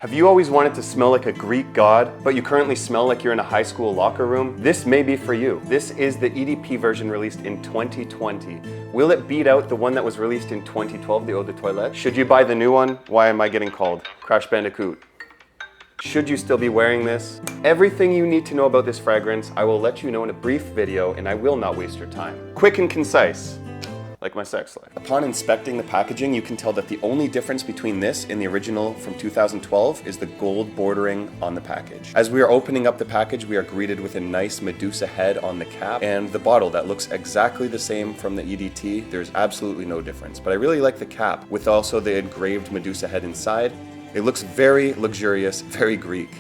Have you always wanted to smell like a Greek god, but you currently smell like you're in a high school locker room? This may be for you. This is the EDP version released in 2020. Will it beat out the one that was released in 2012, the Eau de Toilette? Should you buy the new one? Why am I getting called? Crash Bandicoot. Should you still be wearing this? Everything you need to know about this fragrance, I will let you know in a brief video, and I will not waste your time. Quick and concise. Like my sex life. Upon inspecting the packaging, you can tell that the only difference between this and the original from 2012 is the gold bordering on the package. As we are opening up the package, we are greeted with a nice Medusa head on the cap and the bottle that looks exactly the same from the EDT. There's absolutely no difference, but I really like the cap with also the engraved Medusa head inside. It looks very luxurious, very Greek.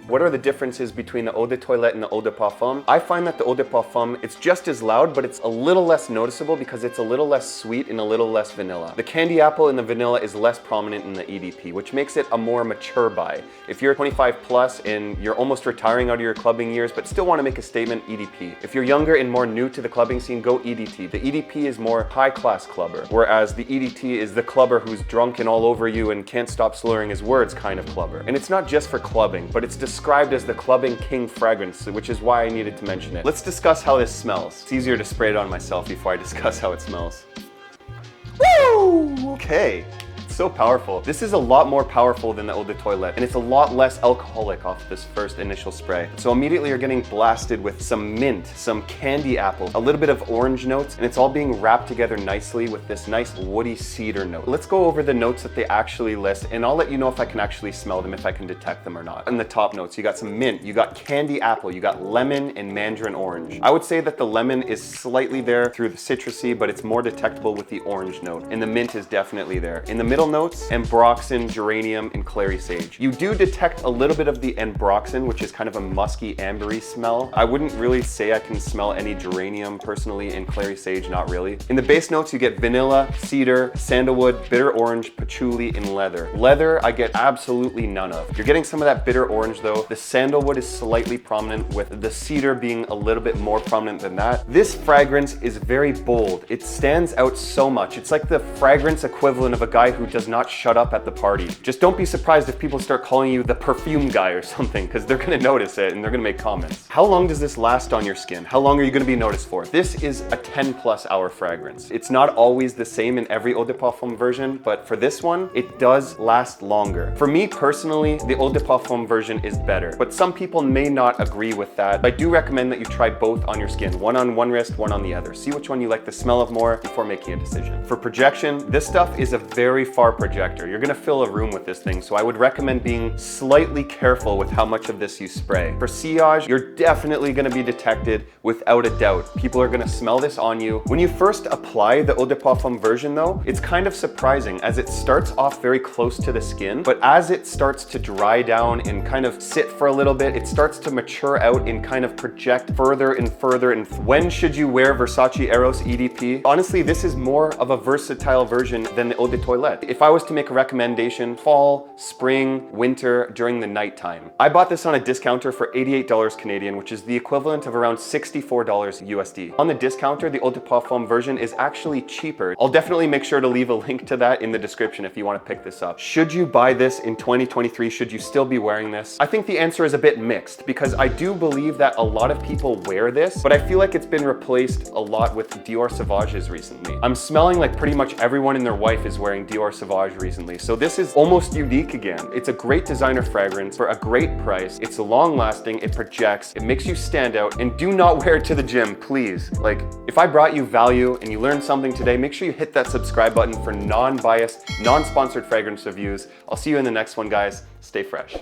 What are the differences between the Eau de Toilette and the Eau de Parfum? I find that the Eau de Parfum, it's just as loud, but it's a little less noticeable because it's a little less sweet and a little less vanilla. The candy apple and the vanilla is less prominent in the EDP, which makes it a more mature buy. If you're 25 plus and you're almost retiring out of your clubbing years, but still want to make a statement, EDP. If you're younger and more new to the clubbing scene, go EDT. The EDP is more high-class clubber, whereas the EDT is the clubber who's drunk and all over you and can't stop slurring his words kind of clubber. And it's not just for clubbing, but it's described as the clubbing king fragrance, which is why I needed to mention it. Let's discuss how this smells. It's easier to spray it on myself before I discuss how it smells. Woo! Okay. So powerful. This is a lot more powerful than the Eau de Toilette, and it's a lot less alcoholic off this first initial spray. So immediately you're getting blasted with some mint, some candy apple, a little bit of orange notes, and it's all being wrapped together nicely with this nice woody cedar note. Let's go over the notes that they actually list, and I'll let you know if I can actually smell them, if I can detect them or not. In the top notes, you got some mint, you got candy apple, you got lemon and mandarin orange. I would say that the lemon is slightly there through the citrusy, but it's more detectable with the orange note, and the mint is definitely there. In the middle notes, ambroxan, geranium, and clary sage. You do detect a little bit of the ambroxan, which is kind of a musky, ambery smell. I wouldn't really say I can smell any geranium personally, and clary sage, not really. In the base notes, you get vanilla, cedar, sandalwood, bitter orange, patchouli, and leather. Leather, I get absolutely none of. You're getting some of that bitter orange though. The sandalwood is slightly prominent, with the cedar being a little bit more prominent than that. This fragrance is very bold. It stands out so much. It's like the fragrance equivalent of a guy who does not shut up at the party. Just don't be surprised if people start calling you the perfume guy or something, because they're gonna notice it and they're gonna make comments. How long does this last on your skin? How long are you gonna be noticed for? This is a 10+ hour fragrance. It's not always the same in every Eau de Parfum version, but for this one, it does last longer. For me personally, the Eau de Parfum version is better, but some people may not agree with that. I do recommend that you try both on your skin, one on one wrist, one on the other. See which one you like the smell of more before making a decision. For projection, this stuff is a very far projector. You're gonna fill a room with this thing, so I would recommend being slightly careful with how much of this you spray. For sillage, you're definitely gonna be detected without a doubt. People are gonna smell this on you. When you first apply the Eau de Parfum version though, it's kind of surprising as it starts off very close to the skin, but as it starts to dry down and kind of sit for a little bit, it starts to mature out and kind of project further and further. And when should you wear Versace Eros EDP? Honestly, this is more of a versatile version than the Eau de Toilette. If I was to make a recommendation, fall, spring, winter, during the nighttime. I bought this on a discounter for $88 Canadian, which is the equivalent of around $64 USD. On the discounter, the Eau de Parfum version is actually cheaper. I'll definitely make sure to leave a link to that in the description if you want to pick this up. Should you buy this in 2023? Should you still be wearing this? I think the answer is a bit mixed, because I do believe that a lot of people wear this, but I feel like it's been replaced a lot with Dior Sauvages recently. I'm smelling like pretty much everyone and their wife is wearing Dior Sauvage recently, so this is almost unique again. It's a great designer fragrance for a great price. It's long lasting, it projects, it makes you stand out, and do not wear it to the gym, please. Like, if I brought you value and you learned something today, make sure you hit that subscribe button for non-biased, non-sponsored fragrance reviews. I'll see you in the next one, guys. Stay fresh.